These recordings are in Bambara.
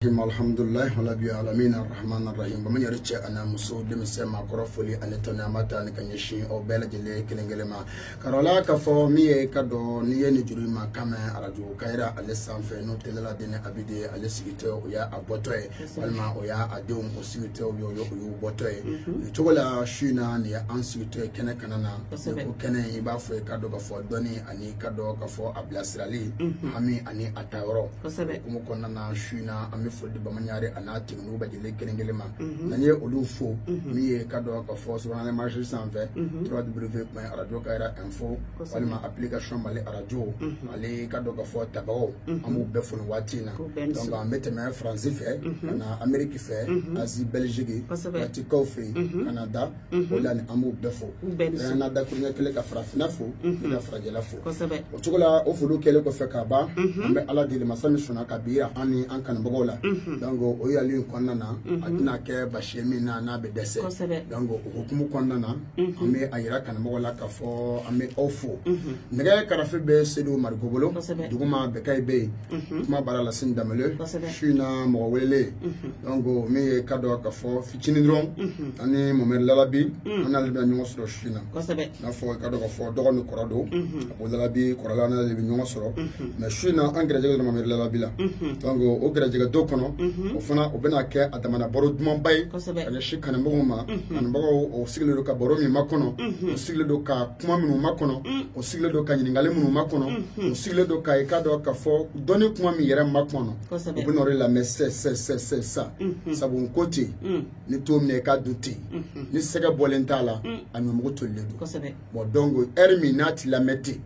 Alhamdulillah rabbil alamin arrahmanir rahim baman yarce ana muso de mi sema korofoli anetona mata ne kanyeshi o bela jele kelengelema karola ka fo mi e kado ni ye ni juri ma kama arajo kaira alesan fe no telela de ne abide alesigite o ya abotoe walma o ya adum o sigite o yo botoe chogola shina ni ya ansigite kene kanana ko kene iba fo kado ka fo doni ani kado ka fo ablasrali ami ani atawro ko ko nana shina ami fodi bamanyare anati no ba jele kelengelema nanye olufo mi kado ka fo so na marché sanfé radio kaira info walma application male radio ale kado ka fo tabao amu befon watina donc en meteme français fait na Amérique fait Asie Belgique wati kofi Canada wala ni amu befo na da kunya kele ka frafina fo na fragela fo o tugola o fulu kele ko fe ka ba ambe ala dile masami shona kabira ani an kan bogola donc o yali konnana adina ke bashemi na be dese donc o hukumu konnana ame ayira kan bogola ka fo ame ofo nega karafe be sedo margobolo duguma be kay be kuma barala sin damele shina mo wele donc me kado ka fo fichini dron ani momer lalabi ana le nyongo soro shina na fo kado ka fo dogo ni korado o lalabi korala na le nyongo soro mais shina engrais de momer lalabi la donc o grejega do kono o fana o bena ke adamana boro dum bay ani shikana mo ma an bago o sigle do ka boro mi makono o sigle do ka kuma mi makono o sigle do ka nyingale mu makono o sigle do ka ikado ka fo doni kuma mi yere makono o benore la messe ça sabun côté ni to mi ka duti ni sega bolentala an mo to ledo bo dongo erminati la metti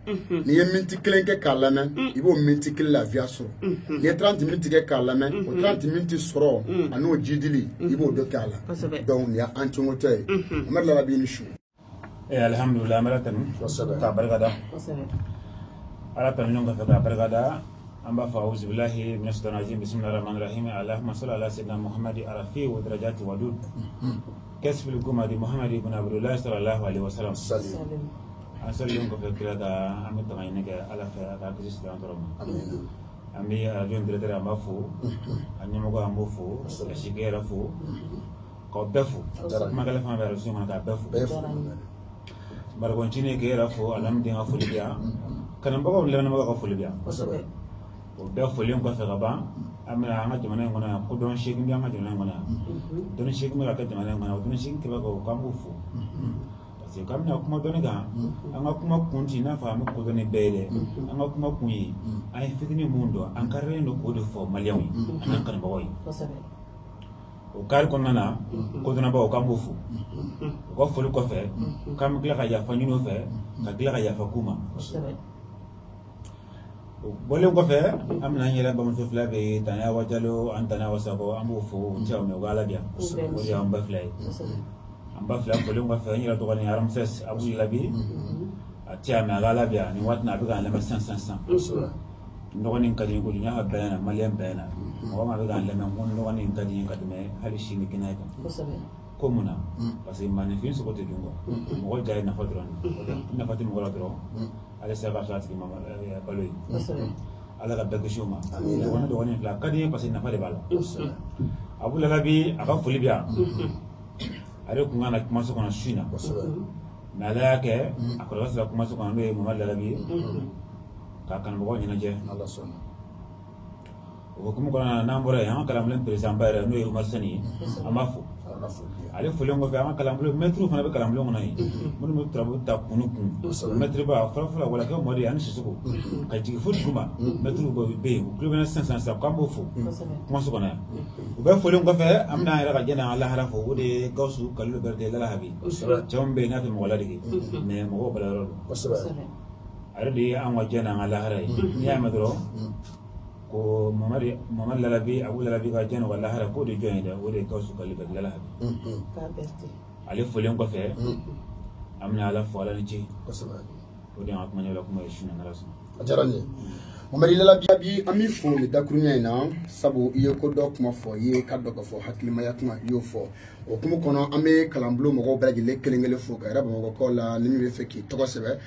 ni yeminti klenke kalana ibo minti kila viaso ni 30 minutes ke kalana o 30 minutes soro anu jidili ibo do kala donc ya antongote amar la bi ni shu alhamdulillah maratan ta bargada ala tan nyonga fa bargada amba fa'uz billahi minash shaitanir rajim bismillahir rahmanir rahim allahumma salli ala sayyidina muhammadi arafi wa darajati wadud kasfil gumadi muhammad ibn abdullah sallallahu alaihi wasallam asallu ko fa da amit tangayne ala fa ka kisi da ndoro amin ami avion directeur amafo anyamo ko amofo shigera fo ko befo magala fa vera suma ka befo bar ko chine ke rafo alam dinga fo libya kanam ba ko le na ko fo libya ko befo le ko fa gaba amna anga jamana ngona ko don shigi bi anga jamana ngona don shigi ma ka jamana ngona don shigi ke ba ko kamufo c'est comme na kuma doni ga anga kuma kunti na fa mu ko doni bele anga kuma kunyi ay fitini mundo an karrendo ko do fo maliyawi an kan bawoy o kal ko nana ko dona ba o kambufu ko fo ko fe kam gila ga ya fa nyino fe ka gila ga ya fa kuma bole ko fe am na nyira ba mu so flabe tanya wajalo antana wasako ambufu chaw me wala dia o ya amba flay amba fla fole ngwa fa nyira to ni aram ses abu labi atia na gala bia ni watna biga la 500 ndo ni kadi ko nya bayana malien bayana o ma biga la men ndo ni kadi kadme hali shini kinaka ko muna parce que manifin so ko te dungo mo jay na fadron na fatim mo dron ala sa ba fati mama baloy ala ga daga shoma wona do woni la kadi parce que na fade bala abu labi aba fuli bia are ku ngana kuma so kono shina na la ke akora sa kuma so kono be mo labi ka kan mo nyina je Allah sona o kuma kono na mbore ha kala mlen president bayra no yuru marsani amafu ale fulengo fe ama kala mlen metru fana be kala mlen ngona yi mun mo trabu ta kunukun metru ba fala wala ke modi an sisuko ka jigi fu kuma metru go be ku be na 500 sa kambo fu kuma so kono o be fulengo fe amna ira ga jena Allah harafu o de gausu kalu berde la habi chombe na to mo wala digi me mo bala ro ardi an wajena Allah harai ya madro ko mamad lalabi abu lalabi ka jeno wala hara ko de joinda o de kawsu kali bad lalabi ka besti ale folen ko fe amna ala fola ni ci ko saba o de ak manyo la ko may shuna na rasul ajarani Mamadi la biabi ami fo le dakunya ina sabo iye ko dok ma fo ye ka dok fo hakilima ya kuma yo fo o kuma kono ame kalamblo mo braji le kelengele fo ka raba mo ko la nimi be feki to ko sebe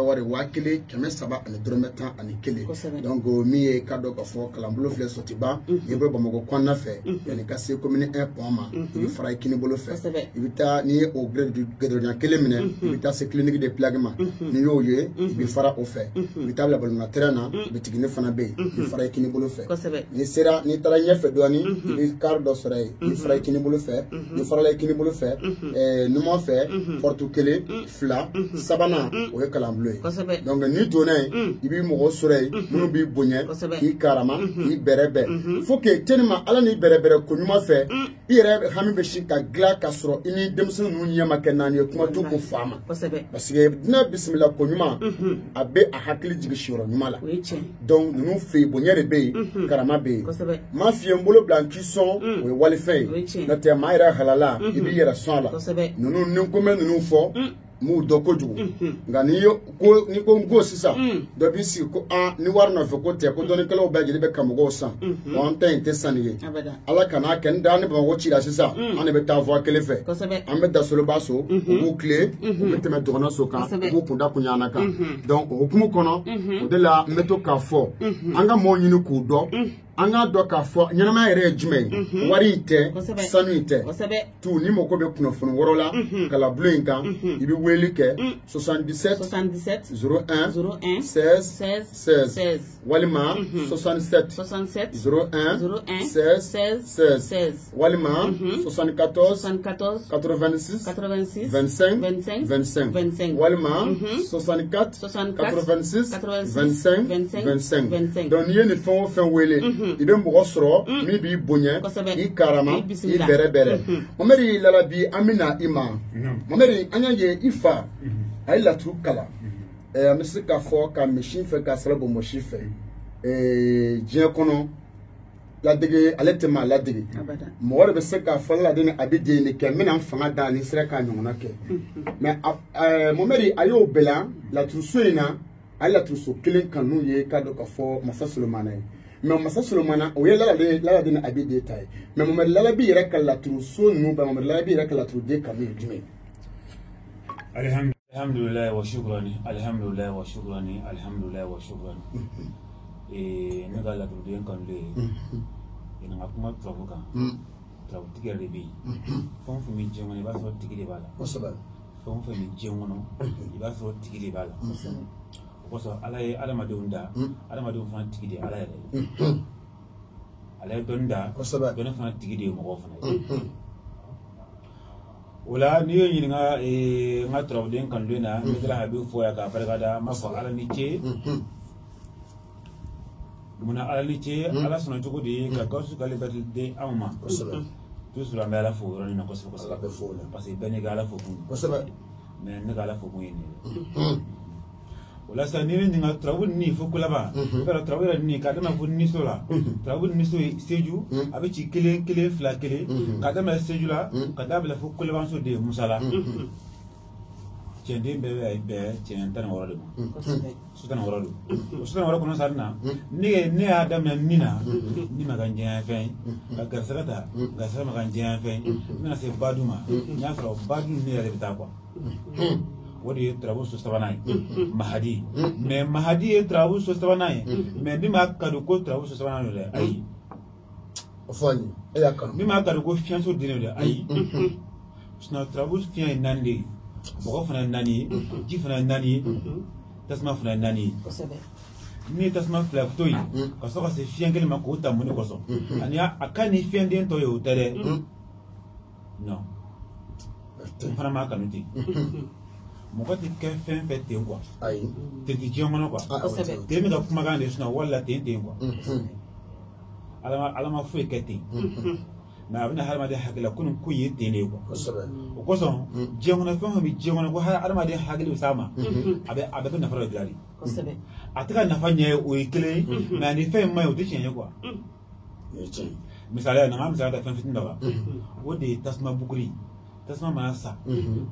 wari wakile keme saba ani drometa ani kele donc mi e ka dok fo kalamblo fle sotiba ye be mo ko konna fe yani ka se commune 1 point il fera kini bolo fe ibita ni au grade du gedronya kele mine ibita se clinique de plagma ni yo ye bi fara o fe ibita la balna terana tigine fana be ni fara kini bolo fe ni sera ni tara nyefe doni ni cardo sore ni fara kini bolo fe ni fara kini bolo fe ni mo fe portu kele fla sabana o e kalamblo donc ni donay ibi mo sore no bi bonye ni karama ni berebe faut que tenima ala ni berebe ko nyuma fe ire hami be shika gla kasro ini demso no nyama kenani kuma to ko fama parce que dina bismillah ko nyuma abe a hakili jigi shiro nyuma la donc nous fait bonheur be karama be ma fi mbolo blanc son we wali fe na te maira halala ibi yera sala nous nous comme nous fo mu doko jugu ngani yo ko ni ko ngo sisa do bi si ko a ni warna fe ko te ko doni kala ba jeli be kamugo san on ten te saniye ala kana ken dani ba wo chira sisa ane be ta vo kele fe ambe da solo baso ko clé ko te me dona so kan ko kunda kunyana ka donc o kumu kono o de la meto ka fo anga mo nyinu ku do anga do ka fo nyama ere jume wari te sanu ite tu ni mo ko be kuno funu worola kala bluinka ibi welike 77 01 16 16 walima 67 01 16 walima 74 86 25 walima 64 86 25 donc yene fon wele ibe mbo soro mi bi bonya I karama I bere omeri lala bi amina ima omeri anyaye ifa ay la tru kala amesika fo ka machine fe ka sala bo mo chife je kono la dege aletema la dege mo wala be seka fo la dene abide ni ke mina mfanga dani sere ka nyona ke mais momeri ayo bela la tru soina ay la tru so kelen kanu ye ka do ka fo masasolo manay mais massa Solomana o yela la dina abide tay mais mo la bi rek la tru so nu ba mo la bi rek la tru de kam dime alhamdulillah wa shukrani alhamdulillah wa shukrani alhamdulillah wa shukrani ne ga la tru de kan le ina ngakuma trabuka trabu tigere bi fon fu mi jengo ne ba so tigire bala o sabal fon fu mi jengo no ba so tigire bala koso alaye adamadenw da adamadenw fana tigi de ala yɛrɛ alaye dɔnni da dɔnni fana tigi de mɔgɔw fana ye o la n'i ye ɲininka n ka turabuden kanulen na n bɛ tila ka bɛ fɔ yan k'a barika da n b'a fɔ ala ni ce munna ala ni ce ala sɔnna cogo di ka Gawusu k'ale batili di anw ma toujours an bɛ ala fo o yɔrɔnin na kosɛbɛ parce que bɛɛ n'i ka ala fo kun mais ne ka ala fo kun ye nin ye wala sa ni nga trabu ni fo kulaba pero trabu ni ka dama fo ni sola trabu ni so seju abi ci kele fla kele ka dama seju la ka dabla fo kulaba so de musala cende be cende tan woro de so tan woro kono sarna ni adam na nina ni maganja fe ka garsata garsama maganja fe na se baduma nya fra badu ni ale bita kwa wodi trabu so sabanai mahadi mais mahadi e trabu so sabanai mais ni ma kadu ko trabu so sabanai le ayi ofani e yakam ni ma kadu ko fianso dine le ayi sna trabu fian nandi boko fana nani ji fana nani tasma fana nani ni tasma fla toyi ko so ka se fian gele ma ko tamuni ko so ania akani fian den to yo tere non fana ma kanuti mɔgɔ tɛ kɛ fɛn fɛn ten quoi ten tɛ diɲɛ kɔnɔ quoi ten bɛ ka kumakan de sinɔn wala ten quoi ala ma foyi kɛ ten mais a bɛna hadamaden hakili la ko nin ko ye ten de quoi o kosɔn diɲɛ kɔnɔ fɛn fɛn bɛ diɲɛ kɔnɔ ko hadamaden hakili bɛ s'a ma a bɛ bɛ nafa dɔ dilan de a tɛ ka nafa ɲɛ o ye kelen ye mais ni fɛn in ma ye o tɛ tiɲɛ ye quoi misaliya na n ka misaliya ta fɛn fitinin dɔ kan o de ye tasuma buguri tasuma mana sa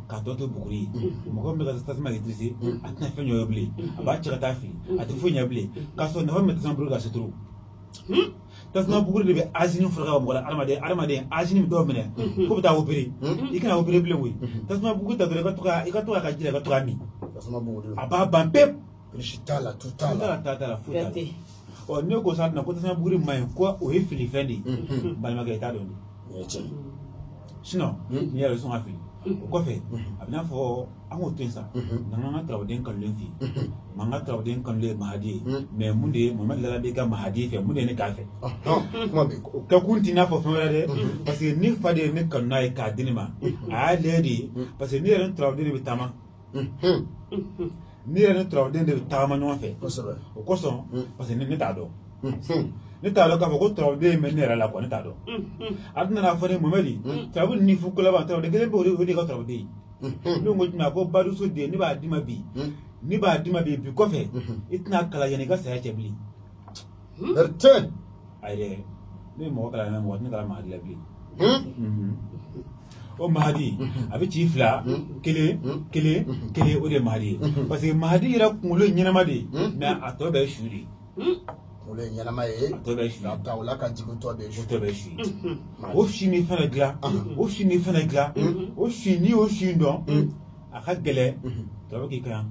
ka to to buguri mo ko me ka tasuma itrisi atna fenyo yobli aba chika tafi atifu nyabli ka so na me tasuma buguri ga suturu tasuma buguri de be azini furga mo la armade azini do mene ko bita opere ikana opere ble wi tasuma buguri ta dole ka to ka jira ka to ami tasuma buguri aba bampe shitala tutala futa o ne ko sa na ko tasuma buguri mai ko o e fili fendi balma ga ta do ni sinon ni yɛrɛ sɔn ka fili o kɔfɛ a bɛ n'a fɔ an k'o to yen sa n'an ka turaden kanulen fi m'an ka turaden kanulen Mahadi ye mais mun de ye Mamadu Lala bɛ ka Mahadi fɛ mun de ye ne k'a fɛ o kɛ kun t'i n'a fɔ fɛn wɛrɛ dɛ parce que ne fa de ye ne kanu n'a ye k'a di ne ma a y'a lajɛ de ye parce que ne yɛrɛ ni turaden de bɛ taama ne yɛrɛ ni turaden de bɛ taama ɲɔgɔn fɛ o kosɔn parce que ne t'a dɔn ne t'a dɔn k'a fɔ ko turaden bɛ ne yɛrɛ la quoi ne t'a dɔn a tɛna n'a fɔ ne Mamadi turabu ni fu kolaban turaden kelen bɛ o de ka turaden ye ne ko tuma ko baduso den ne b'a d'i ma bi bi kɔfɛ i tɛna kalan yanni i ka saya cɛ bilen ayi dɛ ne ye mɔgɔ kalan mɔgɔ tɛ ne kalan Mahadi la bilen o Mahadi a bɛ ci fila kelen o de ye Mahadi ye parce que Mahadi yɛrɛ kunkolo ye ɲɛnama de ye mais a tɔ bɛɛ ye su de ye ole ɲɛnama ye a tɔ bɛɛ ye su ta o la ka jigin tɔ bɛɛ ye su o si min fana dilan o si min fana dilan o si n'i y'o si dɔn a ka gɛlɛn tɔ bɛ k'i kan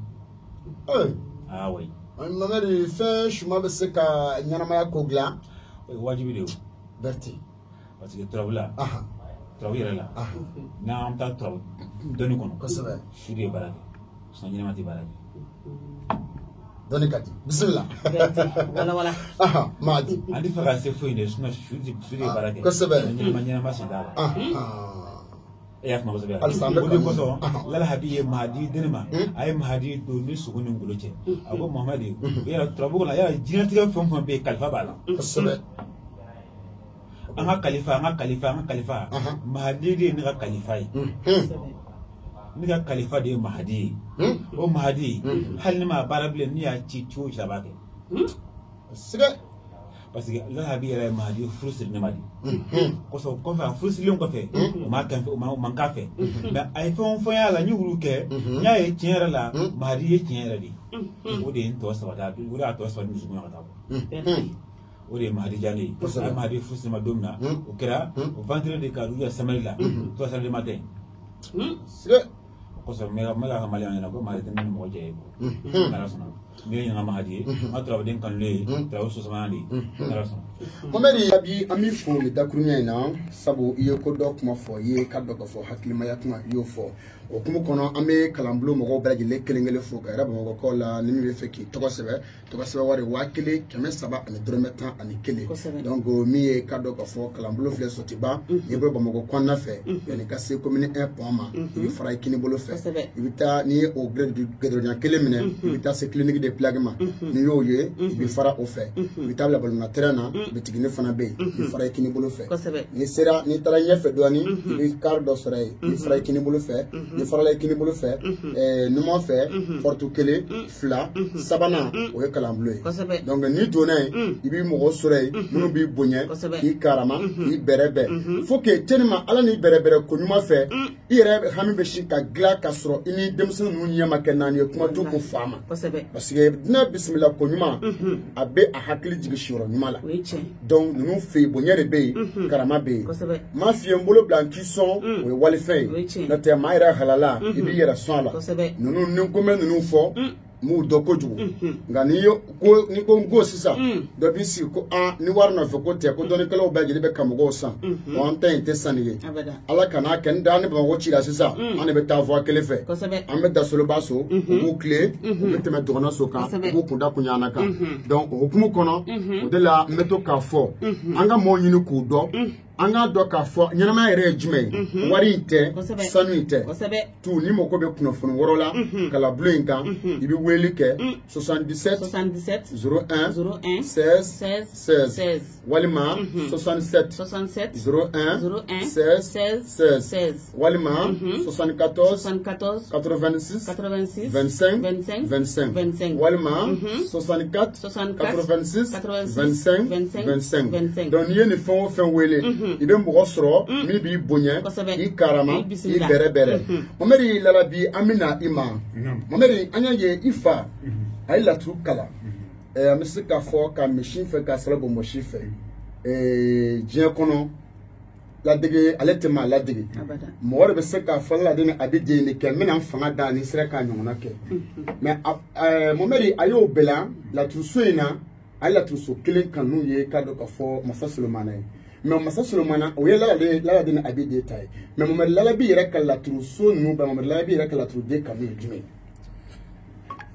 ah oui Mamadi fɛn suma bɛ se ka ɲɛnamaya ko dilan o ye wajibi de ye Berti parce que turabu la turabu yɛrɛ la n'an bɛ taa turabu dɔnni kɔnɔ kosɛbɛ su de ye baara kɛ sinon ɲɛnama tɛ baara kɛ dɔnni ka di bisimila wala Mahadi an tɛ fɛ ka se foyi de sinon su de ye baara kɛ kosɛbɛ ɲɛnama sen t'a la e y'a faamu kosɛbɛ halisa an bɛ o de kosɔn Lala Habi ye Mahadi di ne ma a ye Mahadi don ni sogo ni ngolo cɛ a ko Mamadi yala turabu kɔnɔ yala diɲɛlatigɛ fɛn o fɛn bɛ yen kalifa b'a la kosɛbɛ an ka kalifa Mahadi de ye ne ka kalifa ye ne ka kalifa de ye Mahadi ye o Mahadi hali ne ma baara bilen ne y'a ci cogo o cogo a b'a kɛ parce que Lala Habi yɛrɛ ye Mahadi furu siri ne ma de kɔfɛ a furu sirilen kɔfɛ o man k'a fɛ mais a ye fɛn o fɛn y'a la n ye olu kɛ n y'a ye tiɲɛ yɛrɛ la Mahadi ye tiɲɛ yɛrɛ de o de ye n tɔ sabati o de y'a tɔ sabati dusukun na ka taa bɔ o de ye Mahadi Diané ye a ye Mahadi furu siri ma don min na o kɛra o vendredi de ka dugu samedi la 3h du matin o kosɔn n bɛ ka maliyɛnw ɲɛna ko Mahadi tɛ ne ni mɔgɔ jɛ ye n'Ala sɔnna ne ye ɲininka Mahadi ye n ka turaden kanulen ye turabu sosamaya de ye n'Ala sɔnna. Mamadi Habi an b'i fo nin dakuruɲa in na sabu i ye ko dɔ kuma fɔ i ye ka dɔ ka fɔ hakilimaya kuma i y'o fɔ o kumu kɔnɔ an bɛ kalanbulon mɔgɔw bɛɛ lajɛlen kelen kelen fo ka yɛrɛ Bamakɔkaw la ni min bɛ fɛ k'i tɔgɔ sɛbɛn wari 1000 300 ani dɔrɔmɛ 11 donc min ye ka dɔ ka fɔ kalanbulon filɛ Sotiba n'i bɛ Bamakɔ kɔnɔna fɛ yanni ka se commune 1 point ma i bɛ fara i kinibolo fɛ i bɛ taa n'i ye o gɛdɛrɛjan kelen minɛ i bɛ taa se clinique de Plague ma n'i y'o ye i bɛ fara o fɛ i bɛ taa bila balima terrain na bitigini fana bɛ yen i bɛ fara i kinibolo fɛ n'i taara ɲɛfɛ dɔɔni i bɛ car dɔ sɔrɔ yen i bɛ fara i kinibolo fɛ ni farala i kinibolo fɛ numan fɛ porte kelen 2 sabanan o ye kalanbulon ye donc n'i donna yen i b'i mɔgɔ sɔrɔ yen minnu b'i bonya k'i karama k'i bɛrɛbɛn faut que tellement ala n'i bɛrɛbɛrɛ ko ɲuman fɛ i yɛrɛ hami bɛ si ka dilan ka sɔrɔ i ni denmisɛnnin ninnu ɲɛ ma kɛ naani ye kuma to ko fa ma parce que diinɛ bisimila ko ɲuman a bɛ a hakili jigin siyɔrɔ ɲuman la donc ninnu fɛ yen bonya de bɛ yen karama bɛ yen m'a f'i ye n bolo bila n k'i sɔn o ye walifɛn ye n'o tɛ maa yɛrɛ halala i b'i yɛrɛ sɔn a la ninnu ni ko mɛ ninnu fɔ m'u dɔn kojugu nka n'i ko n ko sisan dɔ b'i sigi ko ni wari nɔfɛ ko tɛ ko dɔnnikɛlaw bɛɛ lajɛlen bɛ ka mɔgɔw san wa an ta in tɛ sanni ye ala kan'a kɛ n da ni Bamakɔ ci la sisan an de bɛ taa voie kelen fɛ an bɛ da Soloba so u b'u tile u bɛ tɛmɛ Dɔgɔnɔ so kan u b'u kunda Kuɲana kan donc o hukumu kɔnɔ o de la n bɛ to k'a fɔ an ka mɔgɔw ɲini k'u dɔn an k'a dɔn k'a fɔ ɲɛnamaya yɛrɛ ye jumɛn ye wari in tɛ sanu in tɛ tu ni mɔgɔ bɛ kunnafoni wɛrɛw la kalanbulon in kan i bɛ weleli kɛ 77 01 16 walima 67 01 16 walima 74 86 25 walima 64 86 25 donc n'i ye nin fɛn o fɛn wele i bɛ mɔgɔ sɔrɔ min b'i bonya i karama i bɛrɛ bɛrɛ Mamɛdi lalabi an bɛna i ma Mamɛdi an y'a ye i fa a ye laturu kalan an bɛ se k'a fɔ ka misi fɛ ka sira bɔ mɔsi fɛ diɲɛ kɔnɔ ladege ale tɛ maa ladege mɔgɔ de bɛ se k'a fɔ ladege a bɛ den de kɛ n bɛna fanga da ni sera k'a ɲɔgɔnna kɛ mais Mamɛdi a y'o bɛɛ la laturuso in na a ye laturuso kelen kanu ye k'a dɔn k'a fɔ Masa Solomana ye mais Masa Solomana o ye Laladen ni Abi ta ye mais Mamɛdi Lalabi yɛrɛ ka laturuso ninnu ba Mamɛdi Lalabi yɛrɛ ka laturuden kanu ye jumɛn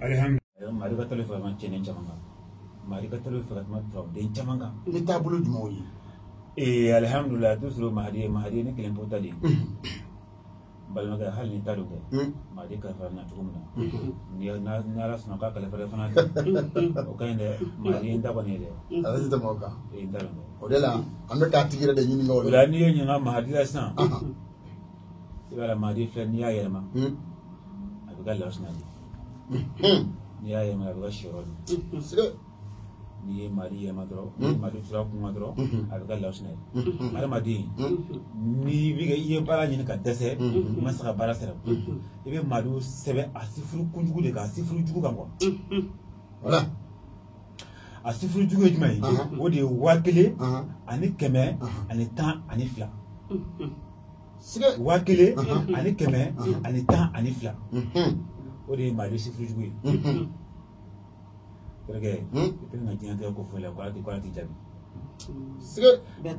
alhamdulillah mari ka tele fa man cɛnin caman kan mari ka tele fa ma den caman kan ni taabolo jumɛnw ye alhamdulillah toujours Mahdi ni kelen pota de balimakɛ hali ni ta don kɛ Mahdi kalifa na cogo min na ni ala sɔnna k'a kalifa fana o ka ɲi dɛ Mahdi n ta kɔni ye dɛ ala tɛ tɛmɛ o kan n ta dɔn o de la an bɛ k'a tigi yɛrɛ de ɲininka o la n'i ye ɲininka Mahdi la sisan i b'a la Mahdi filɛ n'i y'a yɛlɛma a bɛ ka lasuna de n'i y'a yɛlɛma a bɛ ka siyɔrɔ de n'i ye Mahdi yɛlɛma dɔrɔn ni Mahdi tura kuma dɔrɔn a bɛ ka lasuna ye adamaden n'i bɛ i ye baara ɲini ka dɛsɛ i ma se ka baara sɛbɛn i bɛ Mahdi sɛbɛn a sifuru kojugu de kan a sifuru jugu kan voilà a sifuru jugu ye jumɛn ye o de ye 1000 ani 100 ani 10 ani 2 1000 ani 100 ani 10 ani 2 o de ye Mahdi sifuru jugu ye terikɛ i tɛ na diɲɛ tɛ ko foyi la k'ala t'i jaabi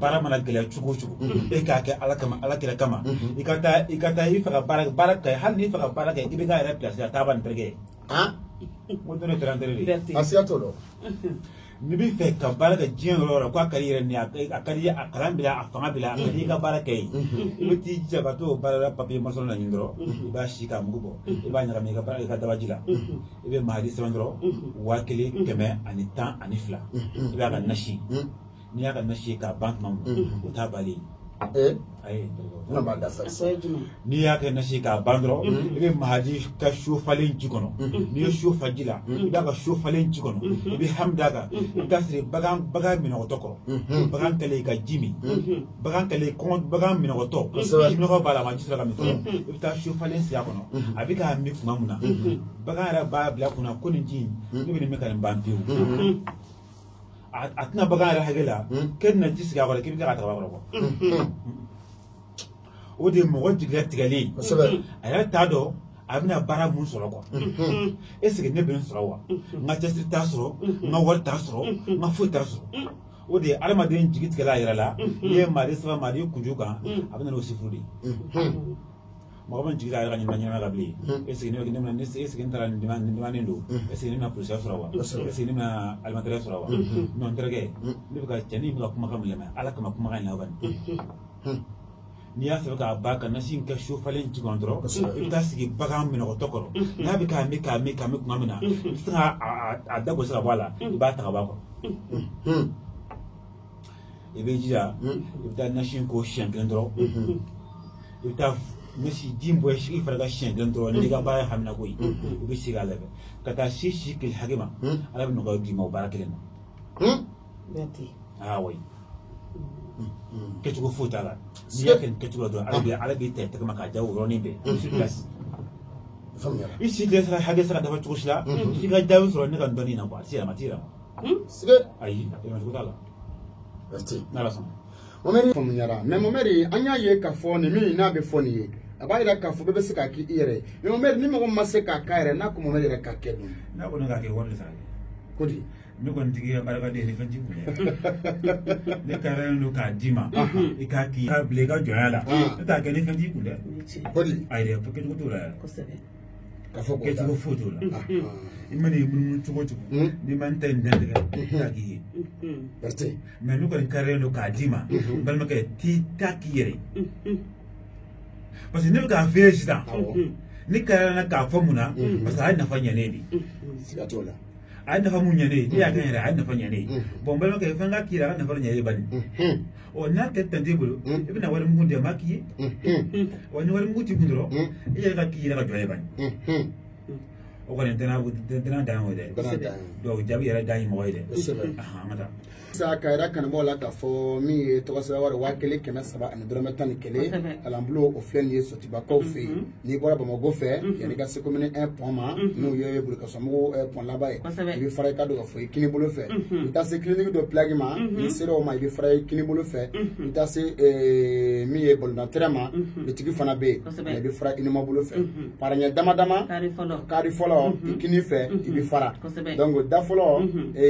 baara mana gɛlɛya cogo o cogo e k'a kɛ ala kama ala kira kama i ka taa i fɛ ka baara kɛ hali n'i fɛ ka baara kɛ i bɛ k'a yɛrɛ pilasi a taaba nin terikɛ mo dɔn ne tɛrɛ de asiya t'o dɔn n'i bɛ fɛ ka baara kɛ diɲɛ yɔrɔ o yɔrɔ k'a ka di yɛrɛ ni a ka di a kalan bila a fanga bila a ka di i ka baara kɛ yen i bɛ t'i jija ka t'o baara papiye masɔrɔ la ɲini dɔrɔn i b'a si k'a mugu bɔ i b'a ɲagami i ka dabaji la i bɛ Mahdi sɛbɛn dɔrɔn 1000 100 ani 10 ani 2 i b'a ka nasi n'i y'a ka nasi ye k'a ban tuma min o t'a bali ayi n'i y'a kɛ nasi k'a ban dɔrɔn i bɛ Mahdi ka su falen ji kɔnɔ n'i ye su fa ji la i b'a ka su falen ji kɔnɔ i bɛ hamida kan i bɛ taa siri bagan minɔgɔtɔ kɔrɔ bagan kɛlen ka ji min bagan kɛlen bagan minɔgɔtɔ ji minɔgɔ b'a la a ma ji sɔrɔ ka min fɔlɔ i bɛ taa su falen si a kɔnɔ a bɛ k'a min tuma min na bagan yɛrɛ b'a bila kunna ko nin ji in ne bɛ nin bɛ ka nin ban pewu a tɛna bagan yɛrɛ hakɛ la k'e bɛna ji sigi a kɔrɔ k'i bɛ tila ka taga a kɔrɔ o de ye mɔgɔ jigiya tigɛlen a yɛrɛ t'a dɔn a bɛna baara mun sɔrɔ e sigi ne bɛ n sɔrɔ wa n ka cɛsiri t'a sɔrɔ n ka wari t'a sɔrɔ n ka foyi t'a sɔrɔ o de ye adamaden jigi tigɛla a yɛrɛ la n'i ye Mahdi sɛbɛn Mahdi kunju kan a bɛ na n'o sifuru de ye mɔgɔ min jigi la a yɛrɛ ka ɲɛnamaya la bilen e sigi n taara nin dimanen don e sigi ne bɛna polisiya sɔrɔ wa e sigi ne bɛna alimɛtɛrɛ sɔrɔ wa non n terikɛ ne bɛ ka cɛnin bɛ ka kumakan min lamɛn ala kama kumakan in laban n'i y'a sɛbɛn k'a ba ka nasi in kɛ su falen ji kɔnɔ dɔrɔn i bɛ taa sigi bagan minɔgɔtɔ kɔrɔ n'a bɛ k'a min tuma min na i bɛ se k'a da gosi ka bɔ a la i b'a ta ka bɔ a kɔrɔ i bɛ jija i bɛ taa nasi in ko siɲɛ kelen dɔrɔn i bɛ taa nasi ji in bɔ i fara ka siɲɛ kelen dɔrɔn n'i ka baara ye hamina ko ye i bɛ sigi a lajɛ ka taa si kile hakɛ ma ala bɛ nɔgɔya d'i ma o baara kelen na wa kɛcogo foyi t'a la n'i y'a kɛ nin kɛcogo la dɔrɔn ala b'i ta i tɛgɛ ma k'a ja o yɔrɔnin bɛɛ i si tile sera hakɛ sera dafa cogo si la f'i ka jaabi sɔrɔ ne ka dɔnni na quoi a t'i yɛlɛma ayi yɛlɛmacogo t'a la n'ala sɔnna Mamɛdi faamuyara mais Mamɛdi an y'a ye k'a fɔ nin min n'a bɛ fɔ nin ye a b'a jira k'a fɔ bɛɛ bɛ se k'a k'i yɛrɛ mais Mamɛdi ni mɔgɔ ma se k'a k'a yɛrɛ n'a ko Mamɛdi yɛrɛ k'a kɛ dun n'a ko ne k'a kɛ wari de sara ko di ne kɔni tigi ye barikaden ni fɛn t'i kun dɛ ne kɛrɛn don k'a d'i ma i k'a k'i k'a bila i ka jɔnya la ne t'a kɛ ni fɛn t'i kun dɛ ko di ayi dɛ kɛcogo t'o la yɛrɛ k'a fɔ kɛcogo foyi t'o la i mana i munumunu cogo o cogo n'i ma n ta in dantigɛ t'a k'i ye mais ne kɔni kɛrɛn don k'a d'i ma n balimakɛ t'a k'i yɛrɛ parce que ne bɛ k'a feere sisan ne kɛrɛn na k'a fɔ mun na parce que a ye nafa ɲɛ ne de siga t'o la a ye nafa mun ɲɛ ne ye ne y'a kɛ n yɛrɛ a ye nafa ɲɛ ne ye bon n balimakɛ fɛn ka k'i la a ka nafa ɲɛ e bani n'a tɛ tɛn t'e bolo i bɛna wari mugu di a ma k'i ye ni wari mugu t'i kun dɔrɔn e yɛrɛ ka k'i yɛrɛ ka jɔ e bani o kɔni tɛna dan o dɛ donc jaabi yɛrɛ dan ye mɔgɔ ye dɛ an ka taa sa kayira kanubɔ la k'a fɔ min ye tɔgɔ sɛbɛn wari 1700 ani dɔrɔmɛ 11 kalanbulon o filɛ nin ye Sotibakaw fɛ yen n'i bɔra Bamakɔ fɛ yan'i ka se commune 1 pont ma n'o ye Bolokasɔmɔgɔw pont laban ye i bɛ fara i ka don ka fɔ i kini bolo fɛ i bɛ taa se clinique dɔ plagi ma n'i sera o ma i bɛ fara i kini bolo fɛ i bɛ taa se min ye bolonantɛrɛ ma bitigi fana bɛ yen i bɛ fara i nima bolo fɛ paraɲɛ dama dama kari fɔlɔ i kini fɛ i bɛ fara donc da fɔlɔ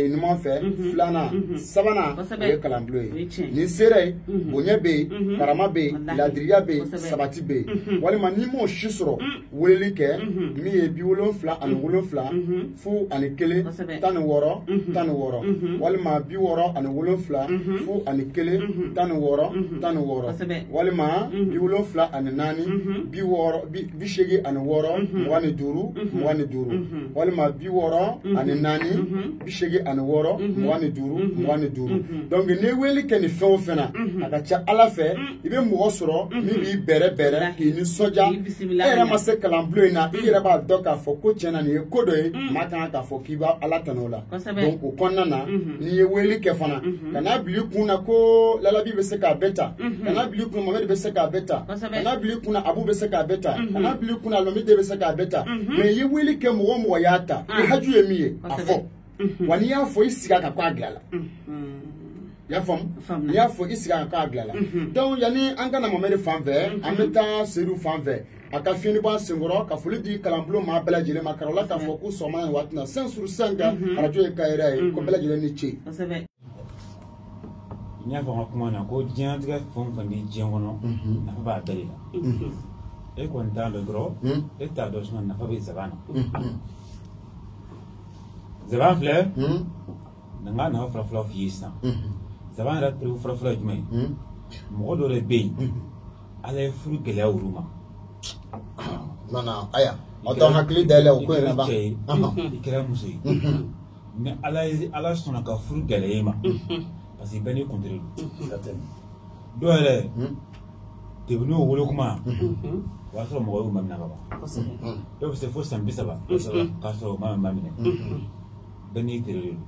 numan fɛ filanan sabanan o ye kalanbulon ye ni sera yen bonya bɛ yen karama bɛ yen ladiriya bɛ yen sabati bɛ yen walima ni m'o si sɔrɔ weleli kɛ min ye 77 ani 7 fu ani 1 16 16 walima 67 ani 7 fu ani 1 16 16 walima 74 ani 4 80 ani 6 25 25 walima 60 ani 4 80 ani 6 25 25 donc ni weli kɛ ni fɛn o fɛn na a ka ca Ala fɛ i bɛ mɔgɔ sɔrɔ min b'i bɛrɛ k'i nisɔndiya e yɛrɛ ma se kalanbulon in na i yɛrɛ b'a dɔn k'a fɔ ko tiɲɛna nin ye ko dɔ ye maa kan k'a fɔ k'i b'a Ala tanu o la donc o kɔnɔna na n'i ye weli kɛ fana kana bila i kun na ko Lalabi bɛ se k'a bɛɛ ta kana bila i kun na Mamadi bɛ se k'a bɛɛ ta kana bila i kun na Abu bɛ se k'a bɛɛ ta kana bila i kun na Lomide bɛ se k'a bɛɛ ta mais i ye weli kɛ mɔgɔ o mɔgɔ y'a ta i haju ye min ye a fɔ wa n'i y'a fɔ i sigi a kan k'a dilan la i y'a faamu n'i y'a fɔ i sigi a kan k'a dilan la donc yanni an ka na Mamadi fan fɛ an bɛ taa Seydou fan fɛ a ka fiɲɛni bɔ an senkɔrɔ ka foli di kalanbulon maa bɛɛ lajɛlen ma Karola k'a fɔ ko sɔgɔma ye waati na 5 sur 5 radio ye Kayira ye ko bɛɛ lajɛlen ni ce n y'a fɔ n ka kuma na ko diɲɛlatigɛ fɛn o fɛn bɛ diɲɛ kɔnɔ nafa b'a bɛɛ de la e kɔni t'a dɔn dɔrɔn e t'a dɔn sinon nafa bɛ zaban na zaban filɛ na n ka nafa fɔlɔ-fɔlɔ f'i ye sisan zaban yɛrɛ pere fɔlɔ-fɔlɔ ye jumɛn ye mɔgɔ dɔ de bɛ yen Ala ye furu gɛlɛya olu ma nana aya aw t'aw hakili dayɛlɛ o ko in na ban i kɛra muso ye mais Ala sɔnna ka furu gɛlɛya i ma parce que bɛɛ n'i kuntere don dɔw yɛrɛ depi n'o wolo kuma o y'a sɔrɔ mɔgɔ y'u mamina ka ban dɔw bɛ se fo san 30 k'a sɔrɔ o ma minɛ bɛɛ n'i tere de don